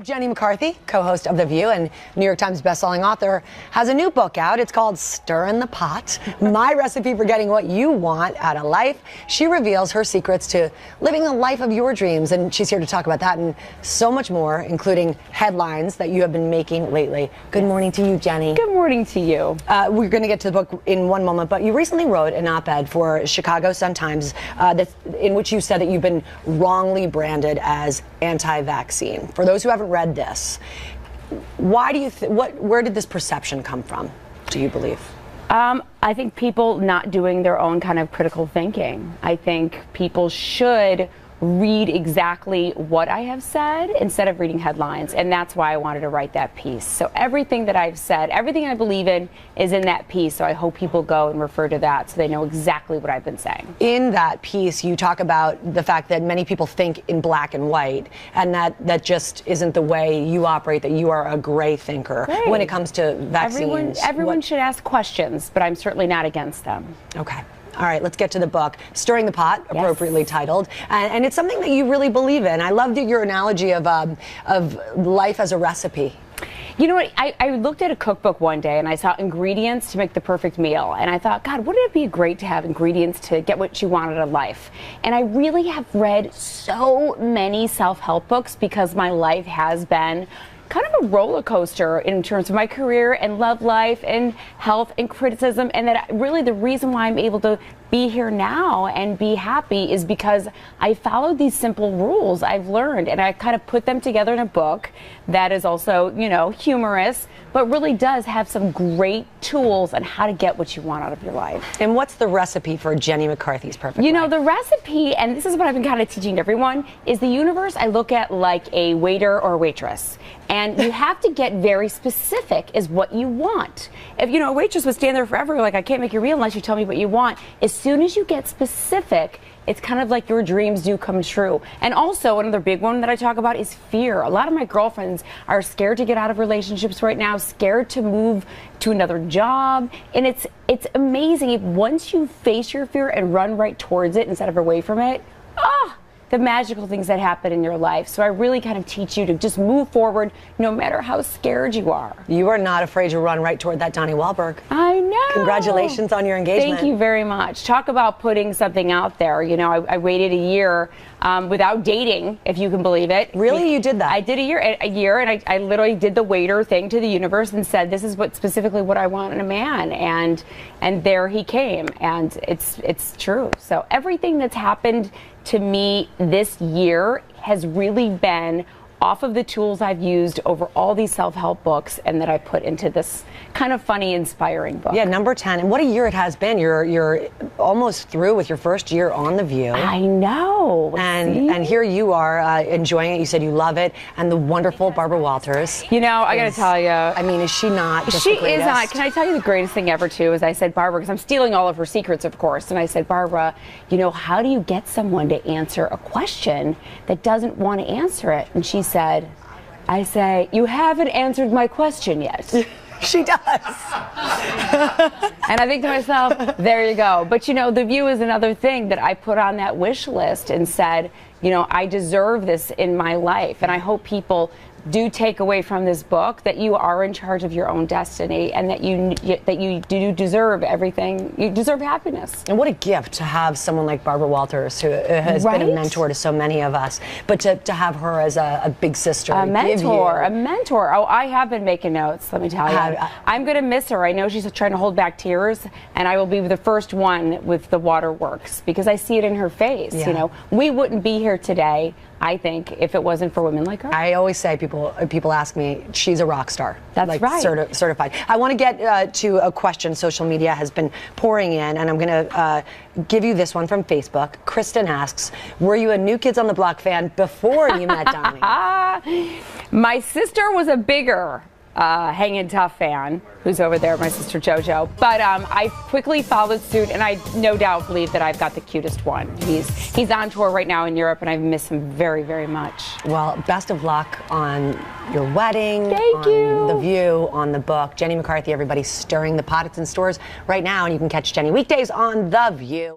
Jenny McCarthy, co-host of The View and New York Times bestselling author, has a new book out. It's called Stirring the Pot, My Recipe for Getting What You Want Out of Life. She reveals her secrets to living the life of your dreams, and she's here to talk about that and so much more, including headlines that you have been making lately. Good morning to you, Jenny. Good morning to you. We're going to get to the book in one moment, but you recently wrote an op-ed for Chicago Sun-Times in which you said that you've been wrongly branded as anti-vaccine. For those who haven't read this, why do you where did this perception come from, do you believe? I think people not doing their own kind of critical thinking. I think people should read exactly what I have said instead of reading headlines, and that's why I wanted to write that piece. So everything that I've said, everything I believe in is in that piece, so I hope people go and refer to that so they know exactly what I've been saying. In that piece, you talk about the fact that many people think in black and white, and that just isn't the way you operate, that you are a gray thinker when it comes to vaccines. Everyone should ask questions, but I'm certainly not against them. Okay. All right, let's get to the book, Stirring the Pot, appropriately titled, and it's something that you really believe in. I loved your analogy of life as a recipe. You know what, I looked at a cookbook one day and I saw ingredients to make the perfect meal, and I thought, God, wouldn't it be great to have ingredients to get what you want out of life? And I really have read so many self-help books because my life has been kind of a roller coaster in terms of my career and love life and health and criticism, and that really the reason why I'm able to be here now and be happy is because I followed these simple rules I've learned, and I kind of put them together in a book that is also, you know, humorous, but really does have some great tools on how to get what you want out of your life. And what's the recipe for Jenny McCarthy's perfect You know, life? the recipe, and this is what I've been kind of teaching everyone, is the universe I look at like a waiter or a waitress. And you have to get very specific is what you want. If, you know, a waitress would stand there forever like, I can't make your meal unless you tell me what you want. As soon as you get specific, it's kind of like your dreams do come true. And also, another big one that I talk about is fear. A lot of my girlfriends are scared to get out of relationships right now, scared to move to another job. And it's amazing. Once you face your fear and run right towards it instead of away from it, the magical things that happen in your life. So I really kind of teach you to just move forward no matter how scared you are. You are not afraid to run right toward that Donnie Wahlberg. I know. Congratulations on your engagement. Thank you very much. Talk about putting something out there. You know, I waited a year without dating, if you can believe it. Really? You did that? I did a year, and I literally did the waiter thing to the universe and said, this is specifically what I want in a man. And there he came, and it's true. So everything that's happened to me this year has really been off of the tools I've used over all these self-help books and that I put into this kind of funny, inspiring book. Yeah, number 10. And what a year it has been. You're almost through with your first year on The View. I know. And here you are enjoying it. You said you love it. And the wonderful Barbara Walters. You know, I got to tell you. I mean, is she not just She the greatest? is not. Can I tell you the greatest thing ever, too, is I said, Barbara, because I'm stealing all of her secrets, of course. And I said, Barbara, you know, how do you get someone to answer a question that doesn't want to answer it? And she said, I say, you haven't answered my question yet. She does. And I think to myself, there you go. But, you know, The View is another thing that I put on that wish list and said, you know, I deserve this in my life. And I hope people do take away from this book that you are in charge of your own destiny and that you do deserve everything. You deserve happiness. And what a gift to have someone like Barbara Walters, who has been a mentor to so many of us, but to have her as a big sister. A mentor. Oh, I have been making notes, let me tell you. I'm going to miss her. I know she's trying to hold back tears, and I will be the first one with the waterworks because I see it in her face. Yeah. You know, we wouldn't be here today, I think, if it wasn't for women like her. I always say, people ask me, she's a rock star. That's like, right. Certified. I want to get to a question social media has been pouring in, and I'm going to give you this one from Facebook. Kristen asks, were you a New Kids on the Block fan before you met Donnie? My sister was a bigger Hangin' Tough fan, who's over there, my sister JoJo. But I quickly followed suit, and I no doubt believe that I've got the cutest one. He's on tour right now in Europe, and I miss him very, very much. Well, best of luck on your wedding, Thank you. The View, on the book. Jenny McCarthy, everybody, Stirring the Pot. It's in stores right now, and you can catch Jenny weekdays on The View.